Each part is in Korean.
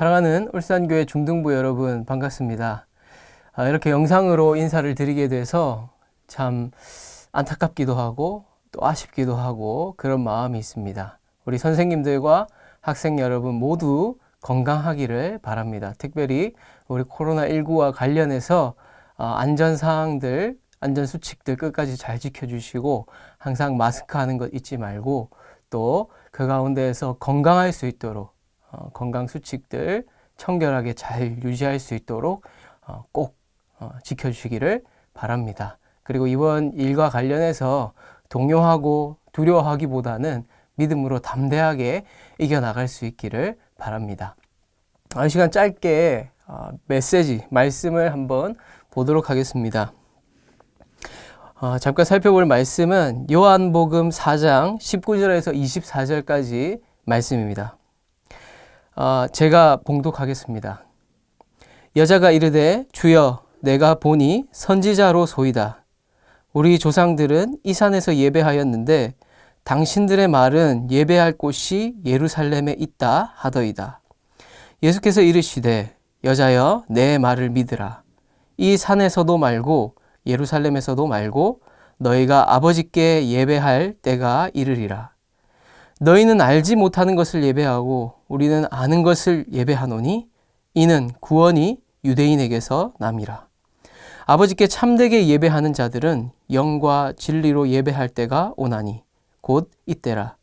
사랑하는 울산교회 중등부 여러분 반갑습니다. 이렇게 영상으로 인사를 드리게 돼서 참 안타깝기도 하고 또 아쉽기도 하고 그런 마음이 있습니다. 우리 선생님들과 학생 여러분 모두 건강하기를 바랍니다. 특별히 우리 코로나19와 관련해서 안전사항들, 안전수칙들 끝까지 잘 지켜주시고 항상 마스크 하는 것 잊지 말고 또 그 가운데에서 건강할 수 있도록 건강 수칙들 청결하게 잘 유지할 수 있도록 꼭 지켜주시기를 바랍니다. 그리고 이번 일과 관련해서 동요하고 두려워하기보다는 믿음으로 담대하게 이겨나갈 수 있기를 바랍니다. 이 시간 짧게 말씀을 한번 보도록 하겠습니다. 잠깐 살펴볼 말씀은 요한복음 4장 19절에서 24절까지 말씀입니다. 제가 봉독하겠습니다. 여자가 이르되 주여 내가 보니 선지자로 소이다. 우리 조상들은 이 산에서 예배하였는데 당신들의 말은 예배할 곳이 예루살렘에 있다 하더이다. 예수께서 이르시되 여자여 내 말을 믿으라. 이 산에서도 말고 예루살렘에서도 말고 너희가 아버지께 예배할 때가 이르리라. 너희는 알지 못하는 것을 예배하고 우리는 아는 것을 예배하노니 이는 구원이 유대인에게서 남이라. 아버지께 참되게 예배하는 자들은 영과 진리로 예배할 때가 오나니 곧 이때라.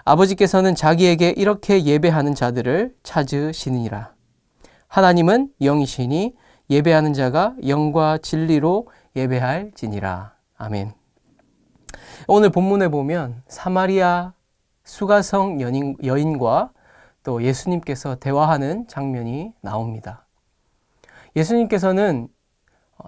아버지께서는 자기에게 이렇게 예배하는 자들을 찾으시니라. 하나님은 영이시니 예배하는 자가 영과 진리로 예배할지니라. 아멘. 오늘 본문에 보면 사마리아 수가성 여인과 또 예수님께서 대화하는 장면이 나옵니다. 예수님께서는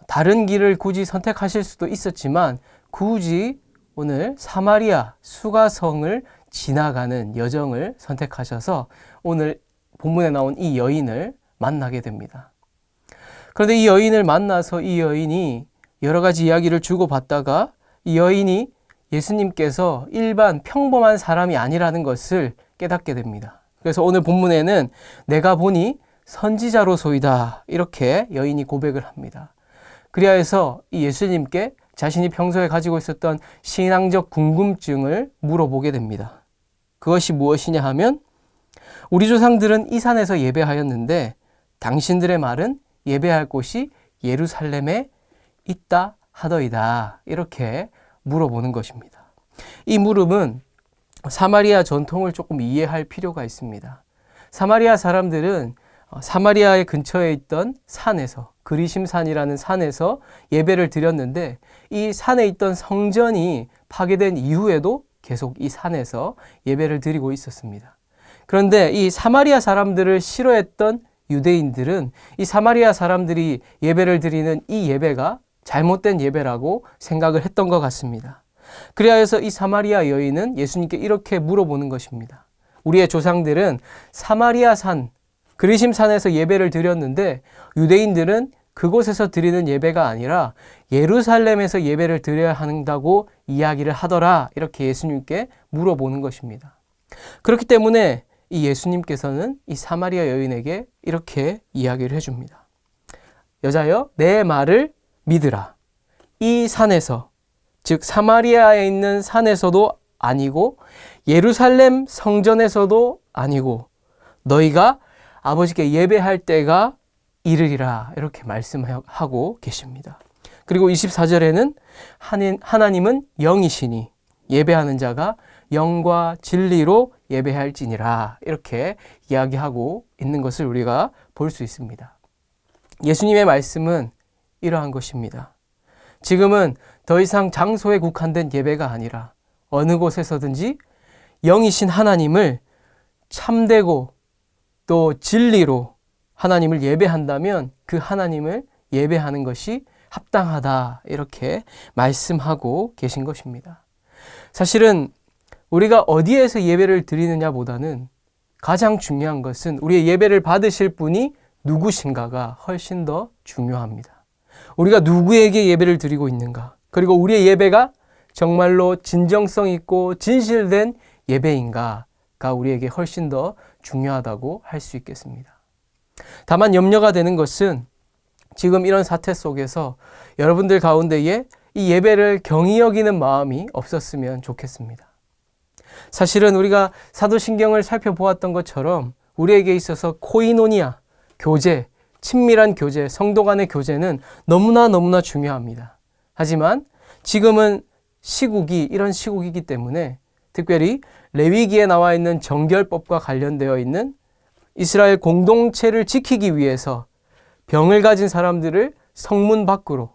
다른 길을 굳이 선택하실 수도 있었지만 굳이 오늘 사마리아 수가성을 지나가는 여정을 선택하셔서 오늘 본문에 나온 이 여인을 만나게 됩니다. 그런데 이 여인을 만나서 이 여인이 여러 가지 이야기를 주고받다가 이 여인이 예수님께서 일반 평범한 사람이 아니라는 것을 깨닫게 됩니다. 그래서 오늘 본문에는 내가 보니 선지자로소이다 이렇게 여인이 고백을 합니다. 그리하여서 이 예수님께 자신이 평소에 가지고 있었던 신앙적 궁금증을 물어보게 됩니다. 그것이 무엇이냐 하면 우리 조상들은 이 산에서 예배하였는데 당신들의 말은 예배할 곳이 예루살렘에 있다 하더이다 이렇게 물어보는 것입니다. 이 물음은 사마리아 전통을 조금 이해할 필요가 있습니다. 사마리아 사람들은 사마리아의 근처에 있던 산에서 그리심산이라는 산에서 예배를 드렸는데 이 산에 있던 성전이 파괴된 이후에도 계속 이 산에서 예배를 드리고 있었습니다. 그런데 이 사마리아 사람들을 싫어했던 유대인들은 이 사마리아 사람들이 예배를 드리는 이 예배가 잘못된 예배라고 생각을 했던 것 같습니다. 그리하여서 이 사마리아 여인은 예수님께 이렇게 물어보는 것입니다. 우리의 조상들은 사마리아 산, 그리심산에서 예배를 드렸는데 유대인들은 그곳에서 드리는 예배가 아니라 예루살렘에서 예배를 드려야 한다고 이야기를 하더라. 이렇게 예수님께 물어보는 것입니다. 그렇기 때문에 이 예수님께서는 이 사마리아 여인에게 이렇게 이야기를 해줍니다. 여자여, 내 말을 믿으라. 이 산에서, 즉 사마리아에 있는 산에서도 아니고 예루살렘 성전에서도 아니고 너희가 아버지께 예배할 때가 이르리라 이렇게 말씀하고 계십니다. 그리고 24절에는 하나님은 영이시니 예배하는 자가 영과 진리로 예배할지니라 이렇게 이야기하고 있는 것을 우리가 볼 수 있습니다. 예수님의 말씀은 이러한 것입니다. 지금은 더 이상 장소에 국한된 예배가 아니라 어느 곳에서든지 영이신 하나님을 참되고 또 진리로 하나님을 예배한다면 그 하나님을 예배하는 것이 합당하다 이렇게 말씀하고 계신 것입니다. 사실은 우리가 어디에서 예배를 드리느냐보다는 가장 중요한 것은 우리의 예배를 받으실 분이 누구신가가 훨씬 더 중요합니다. 우리가 누구에게 예배를 드리고 있는가, 그리고 우리의 예배가 정말로 진정성 있고 진실된 예배인가가 우리에게 훨씬 더 중요하다고 할 수 있겠습니다. 다만 염려가 되는 것은 지금 이런 사태 속에서 여러분들 가운데에 이 예배를 경히 여기는 마음이 없었으면 좋겠습니다. 사실은 우리가 사도신경을 살펴보았던 것처럼 우리에게 있어서 코이노니아, 교제, 친밀한 교제, 성도 간의 교제는 너무나 중요합니다. 하지만 지금은 이런 시국이기 때문에 특별히 레위기에 나와 있는 정결법과 관련되어 있는 이스라엘 공동체를 지키기 위해서 병을 가진 사람들을 성문 밖으로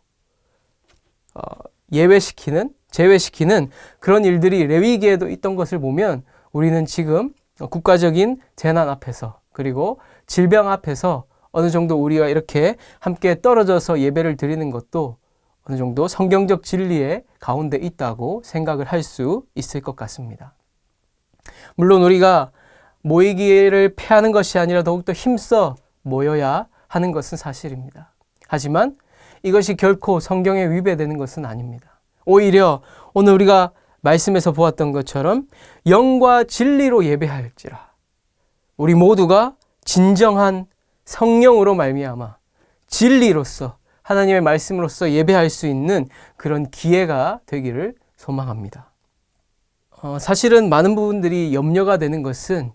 제외시키는 그런 일들이 레위기에도 있던 것을 보면 우리는 지금 국가적인 재난 앞에서 그리고 질병 앞에서 어느 정도 우리가 이렇게 함께 떨어져서 예배를 드리는 것도 어느 정도 성경적 진리의 가운데 있다고 생각을 할 수 있을 것 같습니다. 물론 우리가 모이기를 패하는 것이 아니라 더욱더 힘써 모여야 하는 것은 사실입니다. 하지만 이것이 결코 성경에 위배되는 것은 아닙니다. 오히려 오늘 우리가 말씀에서 보았던 것처럼 영과 진리로 예배할지라 우리 모두가 진정한 성령으로 말미암아 진리로서 하나님의 말씀으로서 예배할 수 있는 그런 기회가 되기를 소망합니다. 사실은 많은 부분들이 염려가 되는 것은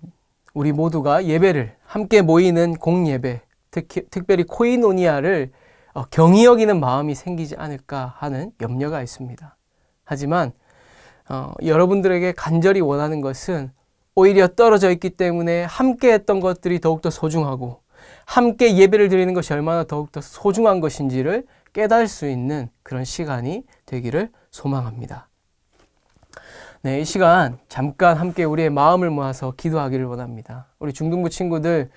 우리 모두가 예배를 함께 모이는 공예배, 특별히 코이노니아를 경히 여기는 마음이 생기지 않을까 하는 염려가 있습니다. 하지만 여러분들에게 간절히 원하는 것은 오히려 떨어져 있기 때문에 함께 했던 것들이 더욱더 소중하고 함께 예배를 드리는 것이 얼마나 더욱더 소중한 것인지를 깨달을 수 있는 그런 시간이 되기를 소망합니다. 네, 이 시간 잠깐 함께 우리의 마음을 모아서 기도하기를 원합니다. 우리 중등부 친구들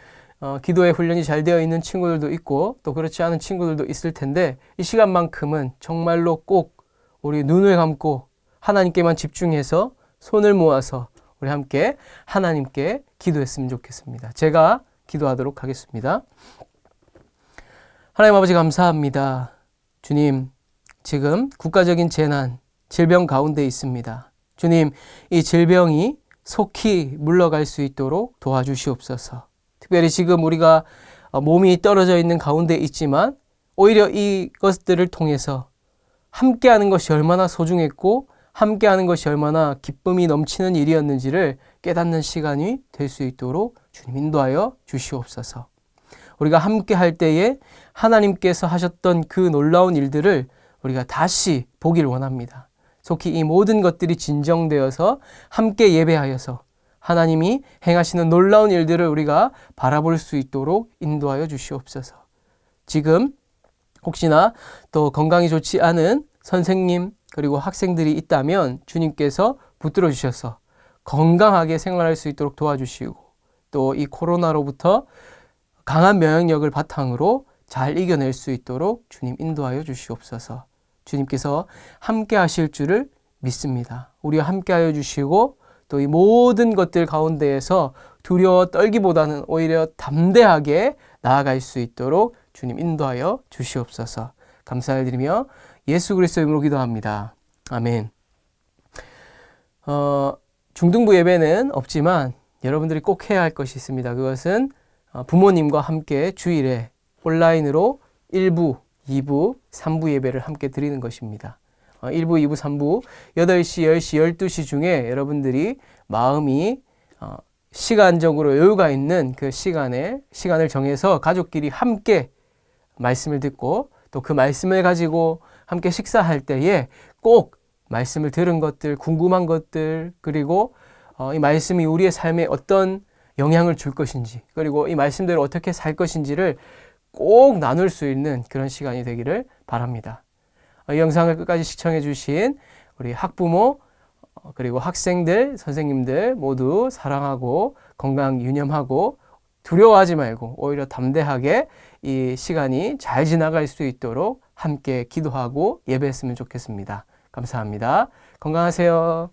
기도의 훈련이 잘 되어 있는 친구들도 있고 또 그렇지 않은 친구들도 있을 텐데 이 시간만큼은 정말로 꼭 우리 눈을 감고 하나님께만 집중해서 손을 모아서 우리 함께 하나님께 기도했으면 좋겠습니다. 제가 기도하도록 하겠습니다. 하나님 아버지 감사합니다. 주님, 지금 국가적인 재난, 질병 가운데 있습니다. 주님, 이 질병이 속히 물러갈 수 있도록 도와주시옵소서. 특별히 지금 우리가 몸이 떨어져 있는 가운데 있지만 오히려 이것들을 통해서 함께하는 것이 얼마나 소중했고 함께하는 것이 얼마나 기쁨이 넘치는 일이었는지를 깨닫는 시간이 될 수 있도록 주님 인도하여 주시옵소서. 우리가 함께할 때에 하나님께서 하셨던 그 놀라운 일들을 우리가 다시 보길 원합니다. 속히 이 모든 것들이 진정되어서 함께 예배하여서 하나님이 행하시는 놀라운 일들을 우리가 바라볼 수 있도록 인도하여 주시옵소서. 지금 혹시나 또 건강이 좋지 않은 선생님 그리고 학생들이 있다면 주님께서 붙들어 주셔서 건강하게 생활할 수 있도록 도와주시고 또 이 코로나로부터 강한 면역력을 바탕으로 잘 이겨낼 수 있도록 주님 인도하여 주시옵소서. 주님께서 함께 하실 줄을 믿습니다. 우리와 함께 하여 주시고 또 이 모든 것들 가운데에서 두려워 떨기보다는 오히려 담대하게 나아갈 수 있도록 주님 인도하여 주시옵소서. 감사를 드리며 예수 그리스도의 이름으로 기도합니다. 아멘. 중등부 예배는 없지만 여러분들이 꼭 해야 할 것이 있습니다. 그것은 부모님과 함께 주일에 온라인으로 1부, 2부, 3부 예배를 함께 드리는 것입니다. 1부, 2부, 3부 8시, 10시, 12시 중에 여러분들이 마음이 시간적으로 여유가 있는 그 시간을 정해서 가족끼리 함께 말씀을 듣고 또 그 말씀을 가지고 함께 식사할 때에 꼭 말씀을 들은 것들, 궁금한 것들, 그리고 이 말씀이 우리의 삶에 어떤 영향을 줄 것인지, 그리고 이 말씀대로 어떻게 살 것인지를 꼭 나눌 수 있는 그런 시간이 되기를 바랍니다. 이 영상을 끝까지 시청해 주신 우리 학부모, 그리고 학생들, 선생님들 모두 사랑하고 건강 유념하고 두려워하지 말고 오히려 담대하게 이 시간이 잘 지나갈 수 있도록 함께 기도하고 예배했으면 좋겠습니다. 감사합니다. 건강하세요.